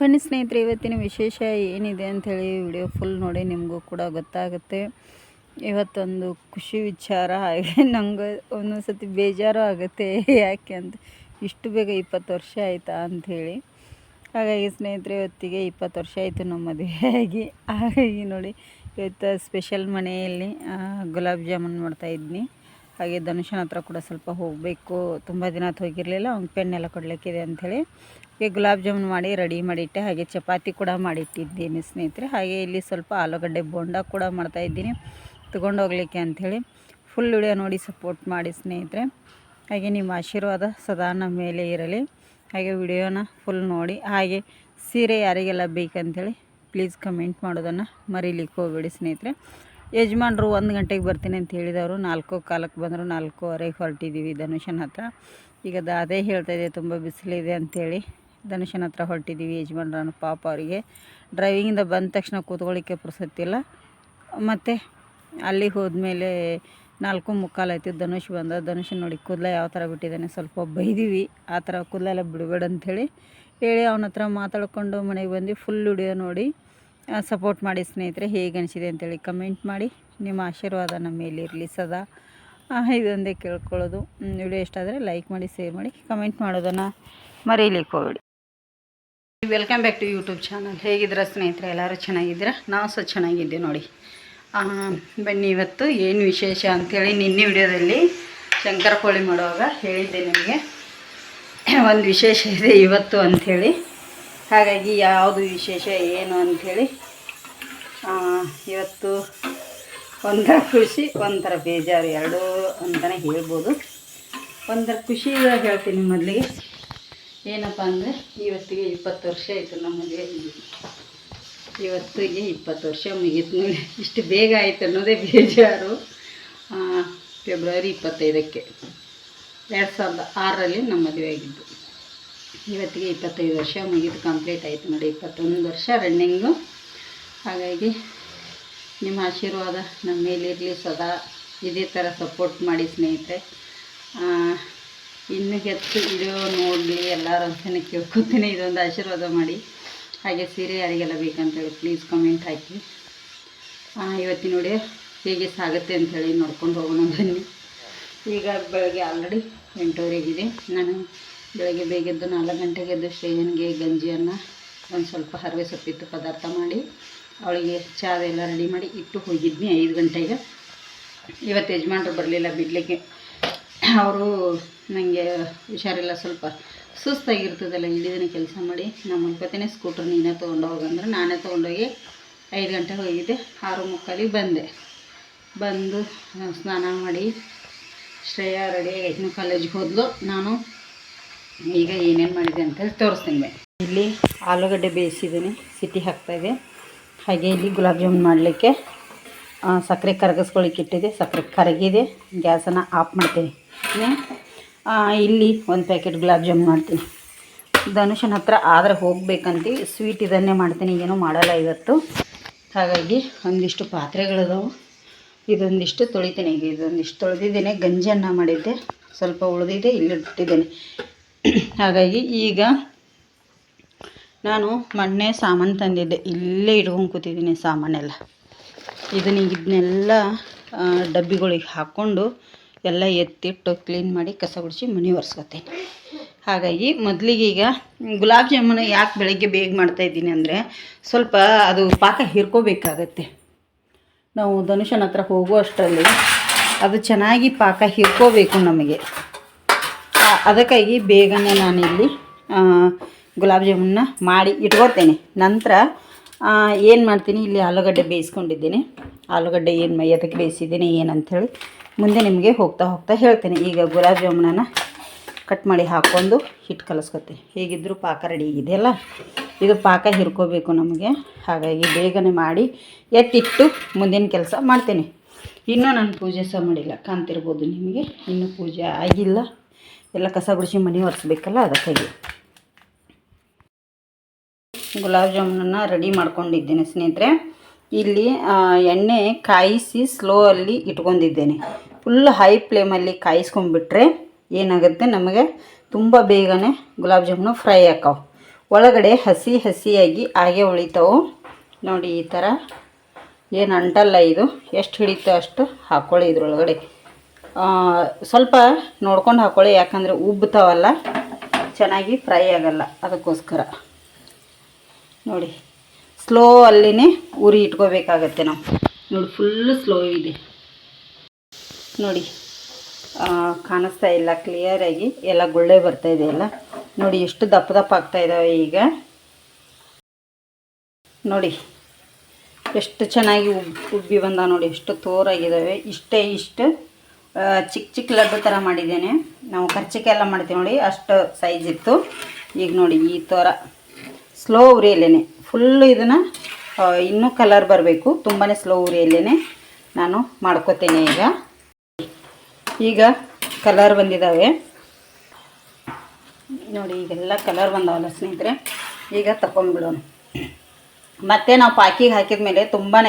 ಬನ್ನಿ ಸ್ನೇಹಿತರೆ, ಇವತ್ತಿನ ವಿಶೇಷ ಏನಿದೆ ಅಂಥೇಳಿ ವಿಡಿಯೋ ಫುಲ್ ನೋಡಿ ನಿಮಗೂ ಕೂಡ ಗೊತ್ತಾಗುತ್ತೆ. ಇವತ್ತೊಂದು ಖುಷಿ ವಿಚಾರ, ಹಾಗೆ ನಂಗೆ ಒಂದೊಂದು ಸತಿ ಬೇಜಾರು ಆಗುತ್ತೆ. ಯಾಕೆ ಅಂತ ಇಷ್ಟು ಬೇಗ 20 ವರ್ಷ ಆಯಿತಾ ಅಂಥೇಳಿ. ಹಾಗಾಗಿ ಸ್ನೇಹಿತರೆ, ಇವತ್ತಿಗೆ 20 ವರ್ಷ ಆಯಿತು ನಮ್ಮ ಮದುವೆಯಾಗಿ. ಹಾಗಾಗಿ ನೋಡಿ, ಇವತ್ತು ಸ್ಪೆಷಲ್ ಮನೆಯಲ್ಲಿ ಗುಲಾಬ್ ಜಾಮೂನ್ ಮಾಡ್ತಾಯಿದ್ನಿ. ಹಾಗೆ ಧನುಷನ ಹತ್ರ ಕೂಡ ಸ್ವಲ್ಪ ಹೋಗಬೇಕು, ತುಂಬ ದಿನ ಆಯ್ತು ಹೋಗಿರಲಿಲ್ಲ, ಅವ್ನಿಗೆ ಪೆನ್ನೆಲ್ಲ ಕೊಡಲಿಕ್ಕಿದೆ ಅಂಥೇಳಿ ಈಗ ಗುಲಾಬ್ ಜಾಮೂನ್ ಮಾಡಿ ರೆಡಿ ಮಾಡಿಟ್ಟೆ. ಹಾಗೆ ಚಪಾತಿ ಕೂಡ ಮಾಡಿಟ್ಟಿದ್ದೀನಿ ಸ್ನೇಹಿತರೆ. ಹಾಗೆ ಇಲ್ಲಿ ಸ್ವಲ್ಪ ಆಲೂಗಡ್ಡೆ ಬೋಂಡ ಕೂಡ ಮಾಡ್ತಾಯಿದ್ದೀನಿ ತೊಗೊಂಡೋಗ್ಲಿಕ್ಕೆ ಅಂಥೇಳಿ. ಫುಲ್ ವಿಡಿಯೋ ನೋಡಿ ಸಪೋರ್ಟ್ ಮಾಡಿ ಸ್ನೇಹಿತರೆ. ಹಾಗೆ ನಿಮ್ಮ ಆಶೀರ್ವಾದ ಸದಾ ನಮ್ಮ ಮೇಲೆ ಇರಲಿ. ಹಾಗೆ ವಿಡಿಯೋನ ಫುಲ್ ನೋಡಿ. ಹಾಗೆ ಸೀರೆ ಯಾರಿಗೆಲ್ಲ ಬೇಕಂತೇಳಿ ಪ್ಲೀಸ್ ಕಮೆಂಟ್ ಮಾಡೋದನ್ನು ಮರೀಲಿಕ್ಕೆ ಹೋಗ್ಬೇಡಿ ಸ್ನೇಹಿತರೆ. ಯಜಮಾನ್ರು 1 ಗಂಟೆಗೆ ಬರ್ತೀನಿ ಅಂತ ಹೇಳಿದವರು 4:15 ಬಂದರು. 4:15 ಹೊರಟಿದ್ದೀವಿ ಧನುಷನ ಹತ್ರ. ಈಗ ಅದೇ ಹೇಳ್ತಾಯಿದ್ದೆ, ತುಂಬ ಬಿಸಿಲಿದೆ ಅಂಥೇಳಿ ಧನುಷನ ಹತ್ರ ಹೊರಟಿದ್ದೀವಿ. ಯಜಮಾನ್ರನ್ನು ಪಾಪ ಅವರಿಗೆ ಡ್ರೈವಿಂಗಿಂದ ಬಂದ ತಕ್ಷಣ ಕೂತ್ಕೊಳ್ಳಿಕ್ಕೆ ಪುರ್ಸೊತ್ತಿಲ್ಲ. ಮತ್ತು ಅಲ್ಲಿ ಹೋದ್ಮೇಲೆ 4:45 ಆಯಿತು. ಧನುಷ್ ಬಂದ. ಧನುಷನ್ ನೋಡಿ ಕೂದಲ ಯಾವ ಥರ ಬಿಟ್ಟಿದ್ದಾನೆ, ಸ್ವಲ್ಪ ಬೈದೀವಿ, ಆ ಥರ ಕೂದಲೆಲ್ಲ ಬಿಡಬೇಡ ಅಂಥೇಳಿ ಹೇಳಿ ಅವನ ಹತ್ರ ಮಾತಾಡ್ಕೊಂಡು ಮನೆಗೆ ಬಂದು ಫುಲ್ ವಿಡಿಯೋ ನೋಡಿ ಸಪೋರ್ಟ್ ಮಾಡಿ ಸ್ನೇಹಿತರೆ. ಹೇಗೆ ಅನಿಸಿದೆ ಅಂತೇಳಿ ಕಮೆಂಟ್ ಮಾಡಿ. ನಿಮ್ಮ ಆಶೀರ್ವಾದ ನಮ್ಮ ಮೇಲೆ ಇರಲಿ ಸದಾ. ಇದೊಂದೇ ಕೇಳ್ಕೊಳ್ಳೋದು. ವಿಡಿಯೋ ಇಷ್ಟ ಆದರೆ ಲೈಕ್ ಮಾಡಿ, ಶೇರ್ ಮಾಡಿ, ಕಮೆಂಟ್ ಮಾಡೋದನ್ನು ಮರೀಲಿಕ್ಕೆ ಹೋಗಬೇಡಿ. Welcome back to YouTube channel. ಹೇಗಿದ್ದೀರಾ ಸ್ನೇಹಿತರೆ? ಎಲ್ಲರೂ ಚೆನ್ನಾಗಿದ್ದೀರಾ? ನಾವು ಸಹ ಚೆನ್ನಾಗಿದ್ದೀವಿ ನೋಡಿ. ಬನ್ನಿ, ಇವತ್ತು ಏನು ವಿಶೇಷ ಅಂಥೇಳಿ ನಿನ್ನೆ ವಿಡಿಯೋದಲ್ಲಿ ಶಂಕರಪೋಳಿ ಮಾಡುವಾಗ ಹೇಳಿದ್ದೆ ನಿಮಗೆ. ಒಂದು ವಿಶೇಷ ಇದೆ ಇವತ್ತು ಅಂಥೇಳಿ. ಹಾಗಾಗಿ ಯಾವುದು ವಿಶೇಷ ಏನು ಅಂಥೇಳಿ ಇವತ್ತು ಒಂಥರ ಖುಷಿ, ಒಂಥರ ಬೇಜಾರು, ಎರಡೂ ಅಂತಲೇ ಹೇಳ್ಬೋದು. ಒಂಥರ ಖುಷಿಯಾಗಿ ಹೇಳ್ತೀನಿ ಮೊದಲಿಗೆ. ಏನಪ್ಪ ಅಂದರೆ, ಇವತ್ತಿಗೆ 20 ವರ್ಷ ಆಯಿತು ನಮ್ಮ ಮದುವೆ. ಇವತ್ತಿಗೆ 20 ವರ್ಷ ಮುಗೀತು ನೋಡಿ. ಇಷ್ಟು ಬೇಗ ಆಯಿತು ಅನ್ನೋದೇ ಬೇಜಾರು. ಫೆಬ್ರವರಿ 25ಕ್ಕೆ 2006ರಲ್ಲಿ ನಮ್ಮ ಮದುವೆ ಆಗಿದ್ದು. ಇವತ್ತಿಗೆ 25 ವರ್ಷ ಮುಗಿದು ಕಂಪ್ಲೀಟ್ ಆಯಿತು ನೋಡಿ. 21 ವರ್ಷ ರನ್ನಿಂಗು. ಹಾಗಾಗಿ ನಿಮ್ಮ ಆಶೀರ್ವಾದ ನಮ್ಮ ಮೇಲಿರಲಿ ಸದಾ. ಇದೇ ಥರ ಸಪೋರ್ಟ್ ಮಾಡಿ ಸ್ನೇಹಿತರೆ. ಇನ್ನೂ ಹೆಚ್ಚು ವಿಡಿಯೋ ನೋಡಲಿ ಎಲ್ಲರೂ ಅಂತಲೇ ಕೇಳ್ಕೊತೀನಿ. ಇದೊಂದು ಆಶೀರ್ವಾದ ಮಾಡಿ. ಹಾಗೆ ಸೀರೆ ಯಾರಿಗೆಲ್ಲ ಬೇಕಂತೇಳಿ ಪ್ಲೀಸ್ ಕಮೆಂಟ್ ಹಾಕಿ. ಇವತ್ತಿನ ವಿಡಿಯೋ ಹೇಗೆ ಸಾಗುತ್ತೆ ಅಂಥೇಳಿ ನೋಡ್ಕೊಂಡು ಹೋಗೋಣ ಬನ್ನಿ. ಈಗ ಬೆಳಗ್ಗೆ ಆಲ್ರೆಡಿ 8:15 ನಾನು ಬೆಳಗ್ಗೆ ಬೇಗೆದ್ದು 4 ಗಂಟೆಗೆ ಎದ್ದು ಶ್ರೇಯನ್ಗೆ ಗಂಜಿಯನ್ನು ಒಂದು ಸ್ವಲ್ಪ ಹರವೆ ಸೊಪ್ಪಿತ್ತು ಪದಾರ್ಥ ಮಾಡಿ ಅವಳಿಗೆ ಚಾವೆಲ್ಲ ರೆಡಿ ಮಾಡಿ ಇಟ್ಟು ಹೋಗಿದ್ನಿ 5 ಗಂಟೆಗೆ. ಇವತ್ತು ಯಜಮಾನ್ರು ಬರಲಿಲ್ಲ ಬಿಡಲಿಕ್ಕೆ. ಅವರು ನನಗೆ ಹುಷಾರಿಲ್ಲ, ಸ್ವಲ್ಪ ಸುಸ್ತಾಗಿರ್ತದಲ್ಲ, ಇಡೀ ದಿನ ಕೆಲಸ ಮಾಡಿ. ನಾನು ಮಲ್ಕೋತೇನೆ, ಸ್ಕೂಟ್ರ್ ನೀನೇ ತೊಗೊಂಡು ಹೋಗಂದ್ರೆ ನಾನೇ ತೊಗೊಂಡೋಗಿ 5 ಗಂಟೆಗೆ ಹೋಗಿದ್ದೆ. 6:45 ಬಂದೆ. ಬಂದು ಸ್ನಾನ ಮಾಡಿ ಶ್ರೇಯ ರೆಡಿಯಾಗಿ ಇನ್ನೂ ಕಾಲೇಜಿಗೆ ಹೋದ್ಲು. ನಾನು ಈಗ ಏನೇನು ಮಾಡಿದೆ ಅಂತೇಳಿ ತೋರಿಸ್ತೀನಿ ಬನ್ನಿ. ಇಲ್ಲಿ ಆಲೂಗಡ್ಡೆ ಬೇಯಿಸಿದ್ದೀನಿ, ಸಿಟಿ ಹಾಕ್ತಾಯಿದೆ. ಹಾಗೆ ಇಲ್ಲಿ ಗುಲಾಬ್ ಜಾಮೂನ್ ಮಾಡಲಿಕ್ಕೆ ಸಕ್ಕರೆ ಕರಗಿಸ್ಕೊಳ್ಳಿಕ್ಕೆ ಇಟ್ಟಿದೆ. ಸಕ್ಕರೆ ಕರಗಿದೆ, ಗ್ಯಾಸನ್ನು ಆಫ್ ಮಾಡ್ತೀನಿ. ಇಲ್ಲಿ 1 ಪ್ಯಾಕೆಟ್ ಗುಲಾಬ್ ಜಾಮೂನ್ ಮಾಡ್ತೀನಿ. ಧನುಷನ ಹತ್ರ ಆದರೆ ಹೋಗ್ಬೇಕಂತೀವಿ. ಸ್ವೀಟ್ ಇದನ್ನೇ ಮಾಡ್ತೀನಿ, ಏನೂ ಮಾಡಲ್ಲ ಇವತ್ತು. ಹಾಗಾಗಿ ಒಂದಿಷ್ಟು ಪಾತ್ರೆಗಳಿದಾವೆ, ಇದೊಂದಿಷ್ಟು ತೊಳಿತೀನಿ. ಈಗ ಇದೊಂದಿಷ್ಟು ತೊಳೆದಿದ್ದೇನೆ. ಗಂಜಿಯನ್ನು ಮಾಡಿದ್ದೆ, ಸ್ವಲ್ಪ ಉಳಿದಿದೆ, ಇಲ್ಲಿ ಇಟ್ಟಿದ್ದೇನೆ. ಹಾಗಾಗಿ ಈಗ ನಾನು ಮೊನ್ನೆ ಸಾಮಾನು ತಂದಿದ್ದೆ, ಇಲ್ಲೇ ಇಟ್ಕೊಂಡು ಕೂತಿದ್ದೀನಿ ಸಾಮಾನೆಲ್ಲ. ಇದನ್ನೆಲ್ಲ ಡಬ್ಬಿಗಳಿಗೆ ಹಾಕ್ಕೊಂಡು ಎಲ್ಲ ಎತ್ತಿಟ್ಟು ಕ್ಲೀನ್ ಮಾಡಿ ಕಸ ಗುಡಿಸಿ ಮನೆ ಒರೆಸ್ಕೊತೀನಿ. ಹಾಗಾಗಿ ಮೊದಲಿಗೆ ಈಗ ಗುಲಾಬ್ ಜಾಮೂನು ಯಾಕೆ ಬೆಳಗ್ಗೆ ಬೇಗ ಮಾಡ್ತಾಯಿದ್ದೀನಿ ಅಂದರೆ, ಸ್ವಲ್ಪ ಅದು ಪಾಕ ಹಿರ್ಕೋಬೇಕಾಗತ್ತೆ. ನಾವು ಧನುಷನ ಹತ್ರ ಹೋಗೋ ಅಷ್ಟರಲ್ಲಿ ಅದು ಚೆನ್ನಾಗಿ ಪಾಕ ಹಿರ್ಕೋಬೇಕು ನಮಗೆ. ಅದಕ್ಕಾಗಿ ಬೇಗನೆ ನಾನಿಲ್ಲಿ ಗುಲಾಬ್ ಜಾಮೂನ್ನ ಮಾಡಿ ಇಟ್ಕೊತೇನೆ. ನಂತರ ಏನು ಮಾಡ್ತೀನಿ, ಇಲ್ಲಿ ಆಲೂಗಡ್ಡೆ ಬೇಯಿಸ್ಕೊಂಡಿದ್ದೀನಿ. ಆಲೂಗಡ್ಡೆ ಏನು ಎದಕ್ಕೆ ಬೇಯಿಸಿದ್ದೀನಿ ಏನಂಥೇಳಿ ಮುಂದೆ ನಿಮಗೆ ಹೋಗ್ತಾ ಹೋಗ್ತಾ ಹೇಳ್ತೀನಿ. ಈಗ ಗುಲಾಬ್ ಜಾಮೂನನ್ನು ಕಟ್ ಮಾಡಿ ಹಾಕ್ಕೊಂಡು ಹಿಟ್ಟು ಕಲಿಸ್ಕೊತೀನಿ. ಹೇಗಿದ್ದರೂ ಪಾಕ ರೆಡಿ ಇದೆಯಲ್ಲ, ಇದು ಪಾಕ ಹಿರ್ಕೋಬೇಕು ನಮಗೆ. ಹಾಗಾಗಿ ಬೇಗನೆ ಮಾಡಿ ಎತ್ತಿಟ್ಟು ಮುಂದಿನ ಕೆಲಸ ಮಾಡ್ತೀನಿ. ಇನ್ನೂ ನಾನು ಪೂಜೆ ಸಹ ಮಾಡಿಲ್ಲ, ಕಾಣ್ತಿರ್ಬೋದು ನಿಮಗೆ. ಇನ್ನೂ ಪೂಜೆ ಆಗಿಲ್ಲ, ಎಲ್ಲ ಕಸ ಗುಡಿಸಿ ಮನೆ ಒರೆಸ್ಬೇಕಲ್ಲ, ಅದಕ್ಕಾಗಿ. ಗುಲಾಬ್ ಜಾಮೂನನ್ನು ರೆಡಿ ಮಾಡ್ಕೊಂಡಿದ್ದೇನೆ ಸ್ನೇಹಿತರೆ. ಇಲ್ಲಿ ಎಣ್ಣೆ ಕಾಯಿಸಿ ಸ್ಲೋ ಅಲ್ಲಿ ಇಟ್ಕೊಂಡಿದ್ದೇನೆ. ಫುಲ್ ಹೈ ಫ್ಲೇಮಲ್ಲಿ ಕಾಯಿಸ್ಕೊಂಡ್ಬಿಟ್ರೆ ಏನಾಗುತ್ತೆ, ನಮಗೆ ತುಂಬ ಬೇಗನೆ ಗುಲಾಬ್ ಜಾಮೂನು ಫ್ರೈ ಆಕಾವು. ಒಳಗಡೆ ಹಸಿ ಹಸಿಯಾಗಿ ಹಾಗೆ ಉಳಿತಾವೆ ನೋಡಿ. ಈ ಥರ ಏನು ಅಂಟಲ್ಲ, ಇದು ಎಷ್ಟು ಹಿಡಿತೋ ಅಷ್ಟು ಹಾಕ್ಕೊಳ್ಳಿ. ಇದ್ರೊಳಗಡೆ ಸ್ವಲ್ಪ ನೋಡ್ಕೊಂಡು ಹಾಕ್ಕೊಳ್ಳಿ, ಯಾಕಂದರೆ ಉಬ್ಬುತ್ತಾವಲ್ಲ, ಚೆನ್ನಾಗಿ ಫ್ರೈ ಆಗಲ್ಲ. ಅದಕ್ಕೋಸ್ಕರ ನೋಡಿ ಸ್ಲೋ ಅಲ್ಲಿನೇ ಉರಿ ಇಟ್ಕೋಬೇಕಾಗತ್ತೆ ನಾವು. ನೋಡಿ ಫುಲ್ಲು ಸ್ಲೋ ಇದೆ ನೋಡಿ, ಕಾಣಿಸ್ತಾ ಇಲ್ಲ ಕ್ಲಿಯರಾಗಿ, ಎಲ್ಲ ಗುಳ್ಳೆ ಬರ್ತಾಯಿದೆ ಎಲ್ಲ ನೋಡಿ. ಎಷ್ಟು ದಪ್ಪ ದಪ್ಪ ಆಗ್ತಾಯಿದ್ದಾವೆ ಈಗ ನೋಡಿ. ಎಷ್ಟು ಚೆನ್ನಾಗಿ ಉಬ್ಬಿ ಬಂದ ನೋಡಿ, ಎಷ್ಟು ತೋರಾಗಿದ್ದಾವೆ. ಇಷ್ಟು ಚಿಕ್ಕ ಚಿಕ್ಕ ಲಡ್ಡು ಥರ ಮಾಡಿದ್ದೇನೆ. ನಾವು ಕರ್ಚಿಕೆ ಎಲ್ಲ ಮಾಡ್ತೀವಿ ನೋಡಿ, ಅಷ್ಟು ಸೈಜ್ ಇತ್ತು. ಈಗ ನೋಡಿ ಈ ಥರ ಸ್ಲೋ ಉರಿಯಲ್ಲೇ ಫುಲ್ಲು ಇದನ್ನು ಇನ್ನೂ ಕಲರ್ ಬರಬೇಕು, ತುಂಬಾ ಸ್ಲೋ ಉರಿಯಲ್ಲೇ ನಾನು ಮಾಡ್ಕೋತೇನೆ. ಈಗ ಕಲರ್ ಬಂದಿದ್ದಾವೆ ನೋಡಿ, ಈಗೆಲ್ಲ ಕಲರ್ ಬಂದಾವಲ್ಲ ಸ್ನೇಹಿತರೆ. ಈಗ ತಗೊಂಡ್ಬಿಡೋಣ. ಮತ್ತು ನಾವು ಪಾಕಿಗೆ ಹಾಕಿದ ಮೇಲೆ ತುಂಬಾ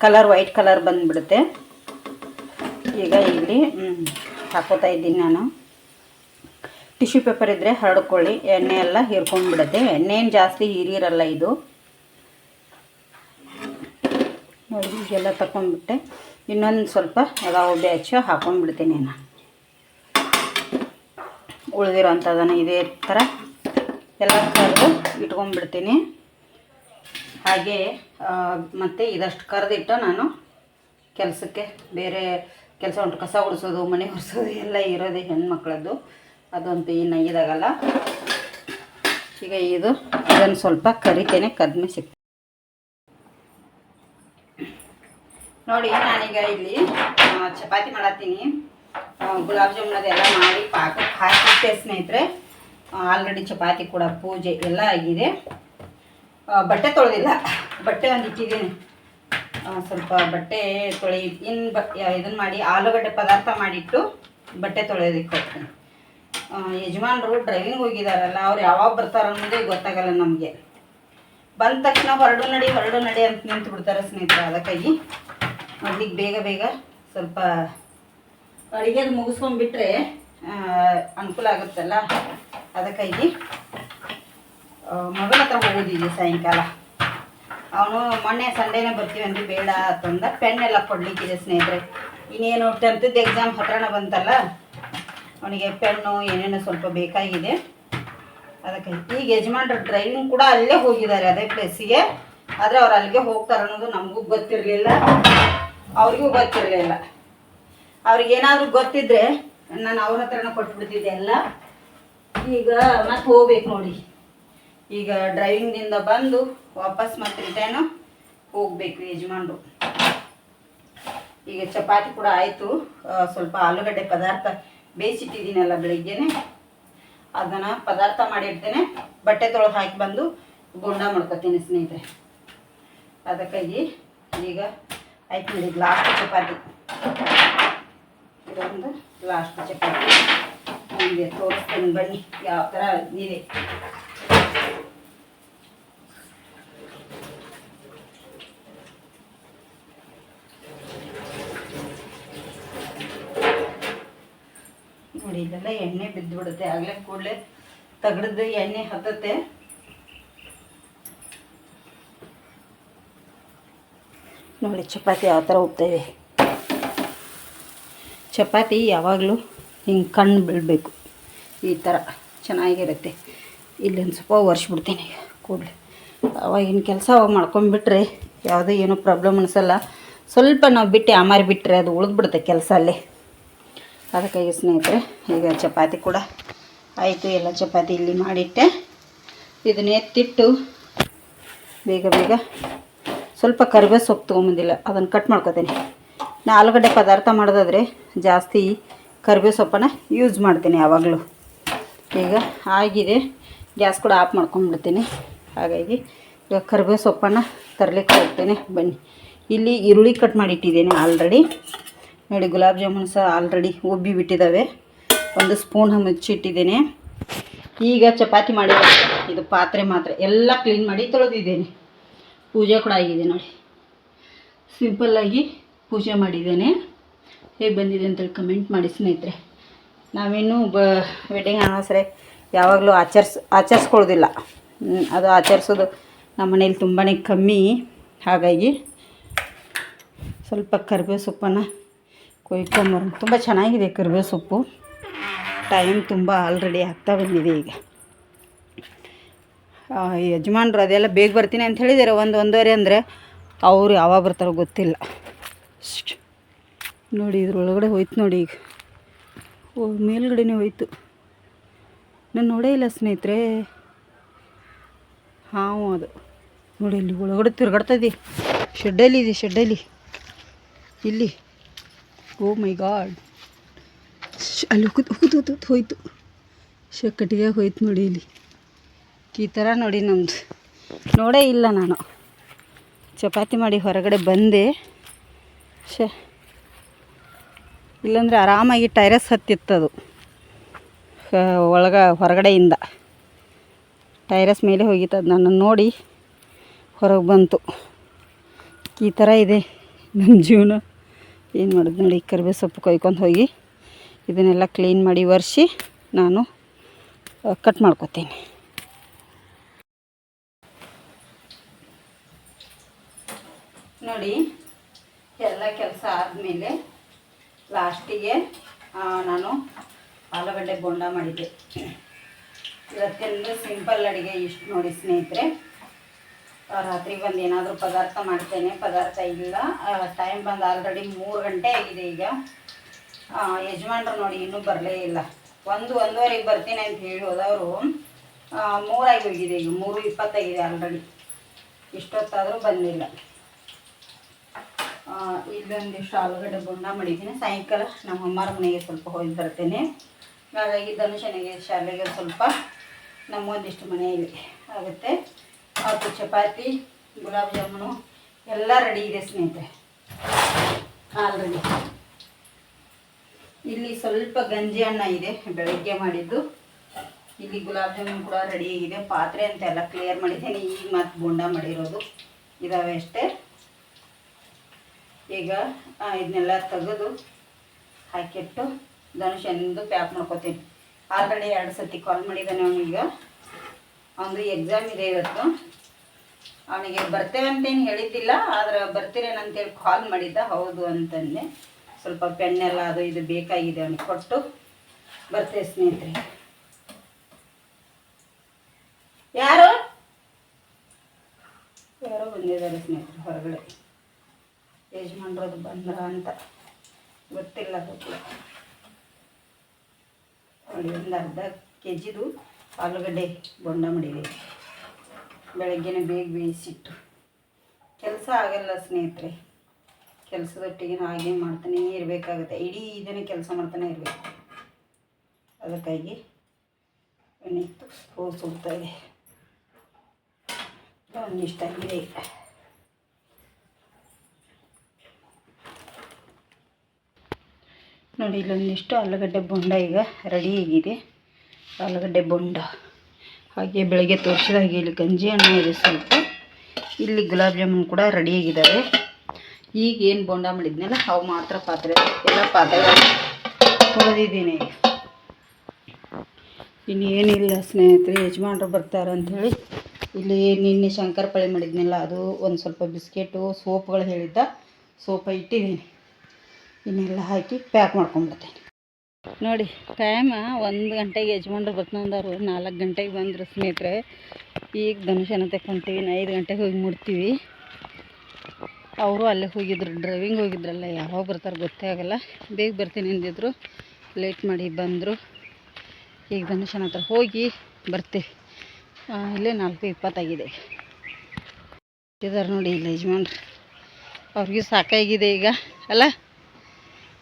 ಕಲರ್ ವೈಟ್ ಕಲರ್ ಬಂದುಬಿಡುತ್ತೆ. ಈಗ ಇಲ್ಲಿ ಹಾಕೋತಾ ಇದ್ದೀನಿ ನಾನು. ಟಿಶ್ಯೂ ಪೇಪರ್ ಇದ್ದರೆ ಹರಡ್ಕೊಳ್ಳಿ, ಎಣ್ಣೆ ಎಲ್ಲ ಹೀರ್ಕೊಂಡ್ಬಿಡುತ್ತೆ. ಎಣ್ಣೆನು ಜಾಸ್ತಿ ಹೀರಿರಲ್ಲ ಇದು ನೋಡಿ. ಈಗೆಲ್ಲ ತಗೊಂಡ್ಬಿಟ್ಟೆ. ಇನ್ನೊಂದು ಸ್ವಲ್ಪ ಅದಾವ ಬ್ಯಾಚು ಹಾಕೊಂಡ್ಬಿಡ್ತೀನಿ ನಾನು. ಉಳಿದಿರೋ ಅಂಥದ್ದನ್ನು ಇದೇ ಥರ ಎಲ್ಲ ಕರೆದು ಇಟ್ಕೊಂಡ್ಬಿಡ್ತೀನಿ. ಹಾಗೆ ಮತ್ತು ಇದಷ್ಟು ಕರೆದಿಟ್ಟು ನಾನು ಕೆಲಸಕ್ಕೆ ಬೇರೆ ಕೆಲಸ ಉಂಟು. ಕಸ ಗುಡಿಸೋದು, ಮನೆ ಒರೆಸೋದು ಎಲ್ಲ ಇರೋದೇ ಹೆಣ್ಮಕ್ಳದ್ದು, ಅದಂತೂ ಏನು ಇದಾಗಲ್ಲ. ಈಗ ಇದನ್ನು ಸ್ವಲ್ಪ ಕರಿತೇನೆ, ಕದ್ಮೆ ಸಿಗ್ತದೆ ನೋಡಿ. ನಾನೀಗ ಇಲ್ಲಿ ಚಪಾತಿ ಮಾಡತ್ತೀನಿ. ಗುಲಾಬ್ ಜಾಮೂನ್ ಅದೆಲ್ಲ ಮಾಡಿ ಪಾಕಕ್ಕೆ ಹಾಕಿಟ್ಟೆ ಸ್ನೇಹಿತರೆ. ಆಲ್ರೆಡಿ ಚಪಾತಿ ಕೂಡ ಪೂಜೆ ಎಲ್ಲ ಆಗಿದೆ. ಬಟ್ಟೆ ತೊಳೆದಿಲ್ಲ, ಬಟ್ಟೆ ಒಂದು ಇಟ್ಟಿದ್ದೀನಿ. ಸ್ವಲ್ಪ ಬಟ್ಟೆ ಇದನ್ನು ಮಾಡಿ ಆಲೂಗಡ್ಡೆ ಪದಾರ್ಥ ಮಾಡಿಟ್ಟು ಬಟ್ಟೆ ತೊಳೆಯೋದಕ್ಕೆ ಹೋಗ್ತೀನಿ. ಯಜಮಾನರು ಡ್ರೈವಿಂಗ್ ಹೋಗಿದ್ದಾರಲ್ಲ, ಅವ್ರು ಯಾವಾಗ ಬರ್ತಾರೋ ಅನ್ನೋದೇ ಗೊತ್ತಾಗಲ್ಲ ನಮಗೆ. ಬಂದ ತಕ್ಷಣ ಹೊರಡು ನಡಿ ಅಂತ ನಿಂತು ಬಿಡ್ತಾರೆ ಸ್ನೇಹಿತರೆ. ಅದಕ್ಕಾಗಿ ಮಾಡ್ಲಿಕ್ಕೆ ಬೇಗ ಸ್ವಲ್ಪ ಅಡುಗೆದು ಮುಗಿಸ್ಕೊಂಡ್ಬಿಟ್ರೆ ಅನುಕೂಲ ಆಗುತ್ತಲ್ಲ. ಅದಕ್ಕಾಗಿ ಮಗನ ಹತ್ರ ಹೋಗೋದಿದೆ ಸಾಯಂಕಾಲ. ಅವನು ಮೊನ್ನೆ ಸಂಡೇನೇ ಬರ್ತೀವಿ ಅಂತ ಬೇಡ ಅಂತಂದ ಪೆನ್ನೆಲ್ಲ ಕೊಡಲಿಕ್ಕಿದೆ ಸ್ನೇಹಿತರೆ. ಇನ್ನೇನು 10th ಎಕ್ಸಾಮ್ ಹತ್ರನ ಬಂತಲ್ಲ, ಅವನಿಗೆ ಪೆನ್ನು ಏನೇನೋ ಸ್ವಲ್ಪ ಬೇಕಾಗಿದೆ. ಅದಕ್ಕಾಗಿ ಈಗ ಯಜಮಾನ್ರು ಡ್ರೈವಿಂಗ್ ಕೂಡ ಅಲ್ಲೇ ಹೋಗಿದ್ದಾರೆ, ಅದೇ ಪ್ಲೇಸಿಗೆ. ಆದರೆ ಅವ್ರು ಅಲ್ಲಿಗೆ ಹೋಗ್ತಾರೆ ಅನ್ನೋದು ನಮಗೂ ಗೊತ್ತಿರಲಿಲ್ಲ, ಅವ್ರಿಗೂ ಗೊತ್ತಿರಲಿಲ್ಲ. ಅವ್ರಿಗೇನಾದರೂ ಗೊತ್ತಿದ್ದರೆ ನಾನು ಅವ್ರ ಹತ್ರನ ಕೊಟ್ಬಿಡ್ತಿದ್ದೆ ಎಲ್ಲ. ಈಗ ಮತ್ತೆ ಹೋಗ್ಬೇಕು ನೋಡಿ. ಈಗ ಡ್ರೈವಿಂಗ್ನಿಂದ ಬಂದು ವಾಪಸ್ ಮತ್ತೆ ರಿಟರ್ನು ಹೋಗಬೇಕು ಯಜಮಾನ್ರು. ಈಗ ಚಪಾತಿ ಕೂಡ ಆಯಿತು. ಸ್ವಲ್ಪ ಆಲೂಗಡ್ಡೆ ಪದಾರ್ಥ ಬೇಯಿಸಿಟ್ಟಿದ್ದೀನಲ್ಲ ಬೆಳಿಗ್ಗೆನೆ, ಅದನ್ನು ಪದಾರ್ಥ ಮಾಡಿಡ್ತೇನೆ. ಬಟ್ಟೆ ತೊಳೆದು ಹಾಕಿ ಬಂದು ಬೋಂಡ ಮಾಡ್ಕೊತೀನಿ ಸ್ನೇಹಿತರೆ. ಅದಕ್ಕಾಗಿ ಈಗ ಆಯ್ತು ನೋಡಿ, ಲಾಸ್ಟ್ ಚಪಾತಿ. ಇದೊಂದು ಲಾಸ್ಟ್ ಚಪಾತಿ ನಿಮಗೆ ತೋರಿಸ್ತೇನೆ ಬನ್ನಿ ಯಾವ ಥರ ಇದೆ. ನೋಡಿ ಇದೆಲ್ಲ ಎಣ್ಣೆ ಬಿದ್ದು ಬಿಡುತ್ತೆ, ಆಗಲೇ ಕೂಡಲೇ ತೆಗೆದು ಎಣ್ಣೆ ಹತ್ತತ್ತೆ. ನೋಡಿ ಚಪಾತಿ ಯಾವ ಥರ ಉಬ್ತಾಯಿದೆ. ಚಪಾತಿ ಯಾವಾಗಲೂ ಹಿಂಗೆ ಕಣ್ಣು ಬೀಳಬೇಕು, ಈ ಥರ ಚೆನ್ನಾಗಿರುತ್ತೆ. ಇಲ್ಲೊಂದು ಸ್ವಲ್ಪ ಒರೆಸ್ಬಿಡ್ತೀನಿ ಕೂಡಲೇ. ಅವಾಗಿನ ಕೆಲಸ ಅವಾಗ ಮಾಡ್ಕೊಂಡ್ಬಿಟ್ರೆ ಯಾವುದೇ ಏನೂ ಪ್ರಾಬ್ಲಮ್ ಅನಿಸಲ್ಲ. ಸ್ವಲ್ಪ ನಾವು ಬಿಟ್ಟು ಆಮಾರಿ ಬಿಟ್ಟರೆ ಅದು ಉಳಿದ್ಬಿಡುತ್ತೆ ಕೆಲಸ ಅಲ್ಲೇ. ಅದಕ್ಕಾಗಿ ಸ್ನೇಹಿತರೆ ಈಗ ಚಪಾತಿ ಕೂಡ ಆಯಿತು. ಎಲ್ಲ ಚಪಾತಿ ಇಲ್ಲಿ ಮಾಡಿಟ್ಟೆ. ಇದನ್ನ ಎತ್ತಿಟ್ಟು ಬೇಗ ಸ್ವಲ್ಪ ಕರಿಬೇವು ಸೊಪ್ಪು ತೊಗೊಂಬಂದಿಲ್ಲ, ಅದನ್ನು ಕಟ್ ಮಾಡ್ಕೊತೀನಿ. ನಾ ಆಲೂಗಡ್ಡೆ ಪದಾರ್ಥ ಮಾಡೋದಾದರೆ ಜಾಸ್ತಿ ಕರಿಬೇವು ಸೊಪ್ಪನ್ನು ಯೂಸ್ ಮಾಡ್ತೀನಿ ಯಾವಾಗಲೂ. ಈಗ ಆಗಿದೆ, ಗ್ಯಾಸ್ ಕೂಡ ಆಫ್ ಮಾಡ್ಕೊಂಡ್ಬಿಡ್ತೀನಿ. ಹಾಗಾಗಿ ಈಗ ಕರಿಬೇವು ಸೊಪ್ಪನ್ನು ತರಲಿಕ್ಕೆ ಹೋಗ್ತೇನೆ ಬನ್ನಿ. ಇಲ್ಲಿ ಈರುಳ್ಳಿ ಕಟ್ ಮಾಡಿಟ್ಟಿದ್ದೇನೆ ಆಲ್ರೆಡಿ ನೋಡಿ. ಗುಲಾಬ್ ಜಾಮೂನು ಸಹ ಆಲ್ರೆಡಿ ಉಬ್ಬಿ ಬಿಟ್ಟಿದ್ದಾವೆ. 1 ಸ್ಪೂನ್ ಮುಚ್ಚಿಟ್ಟಿದ್ದೇನೆ. ಈಗ ಚಪಾತಿ ಮಾಡಿ ಇದು ಪಾತ್ರೆ ಮಾತ್ರ ಎಲ್ಲ ಕ್ಲೀನ್ ಮಾಡಿ ತೊಳೆದಿದ್ದೇನೆ. ಪೂಜೆ ಕೂಡ ಆಗಿದೆ ನೋಡಿ. ಸಿಂಪಲ್ಲಾಗಿ ಪೂಜೆ ಮಾಡಿದ್ದೇನೆ. ಹೇಗೆ ಬಂದಿದೆ ಅಂತೇಳಿ ಕಮೆಂಟ್ ಮಾಡಿ ಸ್ನೇಹಿತರೆ. ನಾವೇನು ವೆಡ್ಡಿಂಗ್ ಆನಿವರ್ಸರಿ ಯಾವಾಗಲೂ ಆಚರಿಸ್ಕೊಳ್ಳೋದಿಲ್ಲ. ಅದು ಆಚರಿಸೋದು ನಮ್ಮ ಮನೇಲಿ ತುಂಬಾ ಕಮ್ಮಿ. ಹಾಗಾಗಿ ಸ್ವಲ್ಪ ಕರಿಬೇವು ಸೊಪ್ಪನ್ನು ಕೊಯ್ಕೊಂಬರೋಣ. ತುಂಬ ಚೆನ್ನಾಗಿದೆ ಕರಿಬೇವು ಸೊಪ್ಪು. ಟೈಮ್ ತುಂಬ ಆಲ್ರೆಡಿ ಆಗ್ತಾ ಬಂದಿದೆ. ಈಗ ಯಜಮಾನ್ರು ಅದೆಲ್ಲ ಬೇಗ ಬರ್ತೀನಿ ಅಂತ ಹೇಳಿದ್ದಾರೆ. 1-1:30 ಅಂದರೆ ಅವರು ಯಾವಾಗ ಬರ್ತಾರೋ ಗೊತ್ತಿಲ್ಲ. ನೋಡಿ ಇದ್ರೊಳಗಡೆ ಹೋಯ್ತು ನೋಡಿ. ಈಗ ಮೇಲ್ಗಡೆನೇ ಹೋಯ್ತು. ನಾನು ನೋಡೇ ಇಲ್ಲ ಸ್ನೇಹಿತರೆ. ಹಾವು ಅದು ನೋಡಿ ಇಲ್ಲಿ ಒಳಗಡೆ ತಿರುಗಾಡ್ತದೆ. ಶೆಡ್ಡಲ್ಲಿ ಇಲ್ಲಿ. ಓ ಮೈ ಗಾಡ್, ಅಲ್ಲಿ ಹೋಯ್ತು. ಕಟ್ಟಿಗೆ ಹೋಯ್ತು ನೋಡಿ. ಇಲ್ಲಿ ಈ ಥರ ನೋಡಿ ನಮ್ಮದು. ನೋಡೇ ಇಲ್ಲ ನಾನು. ಚಪಾತಿ ಮಾಡಿ ಹೊರಗಡೆ ಬಂದೆ. ಇಲ್ಲಾಂದರೆ ಆರಾಮಾಗಿ ಟೈರಸ್ ಹತ್ತಿತ್ತದು. ಹೊರಗಡೆಯಿಂದ ಟೈರಸ್ ಮೇಲೆ ಹೋಗಿತ್ತು. ಅದು ನನ್ನನ್ನು ನೋಡಿ ಹೊರಗೆ ಬಂತು. ಈ ಥರ ಇದೆ ನಮ್ಮ ಜೀವನ. ಏನು ಮಾಡೋದು ನೋಡಿ. ಕರಿಬೇವು ಸೊಪ್ಪು ಕೊಯ್ಕೊಂಡು ಹೋಗಿ ಇದನ್ನೆಲ್ಲ ಕ್ಲೀನ್ ಮಾಡಿ ಒರೆಸಿ ನಾನು ಕಟ್ ಮಾಡ್ಕೊತೀನಿ. ನೋಡಿ ಎಲ್ಲ ಕೆಲಸ ಆದಮೇಲೆ ಲಾಸ್ಟಿಗೆ ನಾನು ಆಲೂಗಡ್ಡೆ ಬೋಂಡ ಮಾಡಿದ್ದೆ. ಇವತ್ತೆಲ್ಲ ಸಿಂಪಲ್ ಅಡುಗೆ ಇಷ್ಟು ನೋಡಿ ಸ್ನೇಹಿತರೆ. ರಾತ್ರಿಗೆ ಬಂದು ಏನಾದರೂ ಪದಾರ್ಥ ಮಾಡ್ತೇನೆ. ಪದಾರ್ಥ ಇಲ್ಲ. ಟೈಮ್ ಬಂದು ಆಲ್ರೆಡಿ 3 ಗಂಟೆ ಆಗಿದೆ. ಈಗ ಯಜಮಾನ್ರು ನೋಡಿ ಇನ್ನೂ ಬರಲೇ ಇಲ್ಲ. 1-1:30ಗೆ ಬರ್ತೀನಿ ಅಂತ ಹೇಳಿ ಹೋದವರು 3 ಆಗಿ ಹೋಗಿದೆ. ಈಗ 3:20 ಆಗಿದೆ ಆಲ್ರೆಡಿ. ಇಷ್ಟೊತ್ತಾದರೂ ಬಂದಿಲ್ಲ. ಇಲ್ಲೊಂದಿಷ್ಟು ಆಲೂಗಡ್ಡೆ ಬೋಂಡ ಮಾಡಿದ್ದೀನಿ. ಸಾಯಂಕಾಲ ನಮ್ಮ ಅಮ್ಮರ ಮನೆಗೆ ಸ್ವಲ್ಪ ಹೋಗಿ ಬರ್ತೇನೆ. ಹಾಗಾಗಿ ಧನುಷನಿಗೆ ಶಾಲೆಗೆ ಸ್ವಲ್ಪ ನಮ್ಮೊಂದಿಷ್ಟು ಮನೆಯಲ್ಲಿ ಆಗುತ್ತೆ. ಮತ್ತು ಚಪಾತಿ, ಗುಲಾಬ್ ಜಾಮೂನು ಎಲ್ಲ ರೆಡಿ ಇದೆ ಸ್ನೇಹಿತರೆ ಆಲ್ರೆಡಿ. ಇಲ್ಲಿ ಸ್ವಲ್ಪ ಗಂಜಿ ಅನ್ನ ಇದೆ ಬೆಳಗ್ಗೆ ಮಾಡಿದ್ದು. ಇಲ್ಲಿ ಗುಲಾಬ್ ಜಾಮೂನು ಕೂಡ ರೆಡಿ ಆಗಿದೆ. ಪಾತ್ರೆ ಅಂತ ಎಲ್ಲ ಕ್ಲಿಯರ್ ಮಾಡಿದ್ದೇನೆ. ಈಗ ಮತ್ತು ಬೋಂಡ ಮಾಡಿರೋದು ಇದಾವೆ ಅಷ್ಟೇ. ಈಗ ಇದನ್ನೆಲ್ಲ ತೆಗೆದು ಹಾಕಿಟ್ಟು ಧನುಷನಿಂದು ಪ್ಯಾಕ್ ಮಾಡ್ಕೊತೀನಿ. ಆಲ್ರೆಡಿ 2 ಸತಿ ಕಾಲ್ ಮಾಡಿದ್ದಾನೆ ಅವನಿಗೆ. ಅವನದು ಎಕ್ಸಾಮ್ ಇದೆ ಇವತ್ತು. ಅವನಿಗೆ ಬರ್ತೇವೆ ಅಂತೇನು ಹೇಳಿದ್ದಿಲ್ಲ, ಆದರೆ ಬರ್ತೀರೇನಂತೇಳಿ ಕಾಲ್ ಮಾಡಿದ್ದ. ಹೌದು ಅಂತಂದೆ. ಸ್ವಲ್ಪ ಪೆನ್ನೆಲ್ಲ ಅದು ಇದು ಬೇಕಾಗಿದೆ ಅವನಿಗೆ ಕೊಟ್ಟು ಬರ್ತೇವೆ ಸ್ನೇಹಿತರೆ. ಯಾರೋ ಬಂದಿದ್ದಾರೆ ಸ್ನೇಹಿತರೆ ಹೊರಗಡೆ. ಯಜಮಾನ್ರದು ಬಂದ್ರ ಅಂತ ಗೊತ್ತಿಲ್ಲ. ನೋಡಿ ಒಂದು ಅರ್ಧ ಕೆಜಿದು ಆಲೂಗಡ್ಡೆ ಬೋಂಡ ಮಾಡಿದ್ದೀವಿ. ಬೆಳಗ್ಗೆನೇ ಬೇಗ ಬೇಯಿಸಿಟ್ಟು. ಕೆಲಸ ಆಗಲ್ಲ ಸ್ನೇಹಿತರೆ. ಕೆಲಸದೊಟ್ಟಿಗೆ ಹಾಗೆ ಮಾಡ್ತಾನೇ ಇರಬೇಕಾಗುತ್ತೆ. ಇಡೀ ಇದನ್ನೇ ಕೆಲಸ ಮಾಡ್ತಾನೆ ಇರಬೇಕು. ಅದಕ್ಕಾಗಿ ನಿಂತು ಸುಡ್ತಾ ಇದೆ. ಒಂದಿಷ್ಟ ಆಗಿದೆ. ನೋಡಿ ಇಲ್ಲೊಂದಿಷ್ಟು ಆಲೂಗಡ್ಡೆ ಬೋಂಡ ಈಗ ರೆಡಿ ಆಗಿದೆ. ಆಲೂಗಡ್ಡೆ ಬೋಂಡ ಹಾಗೆ ಬೆಳಗ್ಗೆ ತೋರಿಸಿದಾಗೆ ಇಲ್ಲಿ ಗಂಜಿ ಅನ್ನ ಇದೆ ಸ್ವಲ್ಪ. ಇಲ್ಲಿ ಗುಲಾಬ್ ಜಾಮೂನು ಕೂಡ ರೆಡಿಯಾಗಿದ್ದಾವೆ. ಈಗ ಏನು ಬೋಂಡ ಮಾಡಿದ್ನಲ್ಲ ಅವು ಮಾತ್ರ ಪಾತ್ರೆ ಎಲ್ಲ ಪಾತ್ರೆ ತೊಳೆದಿದ್ದೀನಿ. ಇನ್ನೇನಿಲ್ಲ ಸ್ನೇಹಿತರೆ. ಯಜಮಾನ್ರು ಬರ್ತಾರೆ ಅಂಥೇಳಿ ಇಲ್ಲಿ ನಿನ್ನೆ ಶಂಕರಪಾಳಿ ಮಾಡಿದ್ನಲ್ಲ ಅದು ಒಂದು ಸ್ವಲ್ಪ ಬಿಸ್ಕೆಟು ಸೋಪ್ಗಳು ಹೇಳಿದ್ದ ಸೋಪ ಇಟ್ಟಿದ್ದೀನಿ. ಇನ್ನೆಲ್ಲ ಹಾಕಿ ಪ್ಯಾಕ್ ಮಾಡ್ಕೊಂಡ್ಬಿಡ್ತೇನೆ. ನೋಡಿ ಟೈಮ್ 1 ಗಂಟೆಗೆ ಯಜಮಾನ್ರು ಬರ್ತಾನಂದರು. 4 ಗಂಟೆಗೆ ಬಂದರು ಸ್ನೇಹಿತರೆ. ಈಗ ಧನುಷನ ತಗೊಂತೀವಿ. 5 ಗಂಟೆಗೆ ಹೋಗಿ ಮುಡ್ತೀವಿ. ಅವರು ಅಲ್ಲೇ ಹೋಗಿದ್ರು, ಡ್ರೈವಿಂಗ್ ಹೋಗಿದ್ರಲ್ಲ. ಯಾವಾಗ ಬರ್ತಾರೆ ಗೊತ್ತೇ ಆಗಲ್ಲ. ಬೇಗ ಬರ್ತೀನಿ ಅಂದಿದ್ರು, ಲೇಟ್ ಮಾಡಿ ಬಂದರು. ಈಗ ಧನುಷನ ಹತ್ರ ಹೋಗಿ ಬರ್ತೀವಿ. ಇಲ್ಲೇ 4:20 ಆಗಿದೆ. ಇದ್ದಾರೆ ನೋಡಿ ಇಲ್ಲ ಯಜಮಾನ್ರು. ಅವ್ರಿಗೂ ಸಾಕಾಗಿದೆ ಈಗ ಅಲ್ಲ.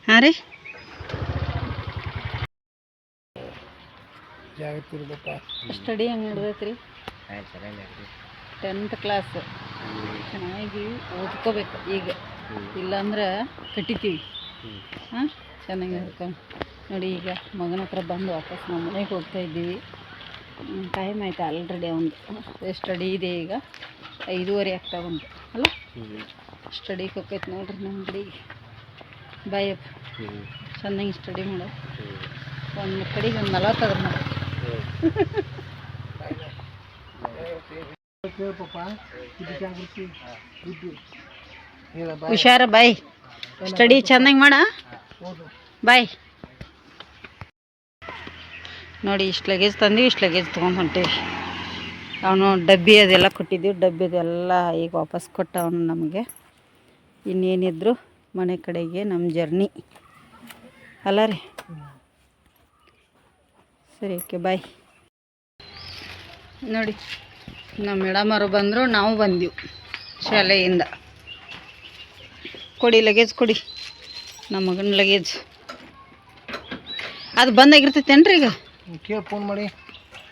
ಹಾಂ ರೀ. ಸ್ಟಡಿ ಹೆಂಗೆ ನಡೆದೈತ್ರಿ? 10th ಕ್ಲಾಸ್ ಚೆನ್ನಾಗಿ ಓದ್ಕೋಬೇಕು ಈಗ. ಇಲ್ಲಾಂದ್ರೆ ಕಟ್ಟಿತೀವಿ. ಹಾಂ ಚೆನ್ನಾಗಿ ಓದ್ಕೊಂಡು ನೋಡಿ. ಈಗ ಮಗನ ಹತ್ರ ಬಂದು ವಾಪಸ್ ನಮ್ಮ ಮನೆಗೆ ಹೋಗ್ತಾ ಇದ್ದೀವಿ. ಟೈಮ್ ಆಯಿತು ಆಲ್ರೆಡಿ. ಒಂದು ಸ್ಟಡಿ ಇದೆ ಈಗ 5:30 ಆಗ್ತಾ ಬಂತು ಅಲ್ಲ. ಸ್ಟಡಿಗೆ ಹೋಗ್ತೈತೆ ನೋಡ್ರಿ ನಮ್ಮ ಕಡೆಗೆ. ಬಾಯಪ್ಪ ಚೆನ್ನಾಗಿ ಸ್ಟಡಿ ಮಾಡೋದು. ಒಂದು ಕಡೆಗೆ ಒಂದು 40 ಮಾಡೋದು. ಹುಷಾರ ಬಾಯ್, ಸ್ಟಡಿ ಚೆನ್ನಾಗಿ ಮಾಡ ಬಾಯ್. ನೋಡಿ ಇಷ್ಟು ಲಗೇಜ್ ತಂದು ಇಷ್ಟು ಲಗೇಜ್ ತೊಗೊಂಡು ಹೊಂಟೇವಿ. ಅವನು ಡಬ್ಬಿ ಅದೆಲ್ಲ ಕೊಟ್ಟಿದ್ದೀವಿ, ಡಬ್ಬಿ ಅದೆಲ್ಲ ಈಗ ವಾಪಸ್ ಕೊಟ್ಟ ಅವನು ನಮಗೆ. ಇನ್ನೇನಿದ್ರು ಮನೆ ಕಡೆಗೆ ನಮ್ಮ ಜರ್ನಿ ಅಲ್ಲ ರೀ. ಸರಿ, ಓಕೆ ಬಾಯ್. ನೋಡಿ ನಮ್ಮ ಮೇಡಮರು ಬಂದರು, ನಾವು ಬಂದೆವು ಶಾಲೆಯಿಂದ. ಕೊಡಿ ಲಗೇಜ್ ಕೊಡಿ, ನಮ್ಮ ಮಗನ ಲಗೇಜ್. ಅದು ಬಂದಾಗಿರ್ತೈತೇನ್ರಿ ಈಗ? ಕೇಳಿ ಫೋನ್ ಮಾಡಿ.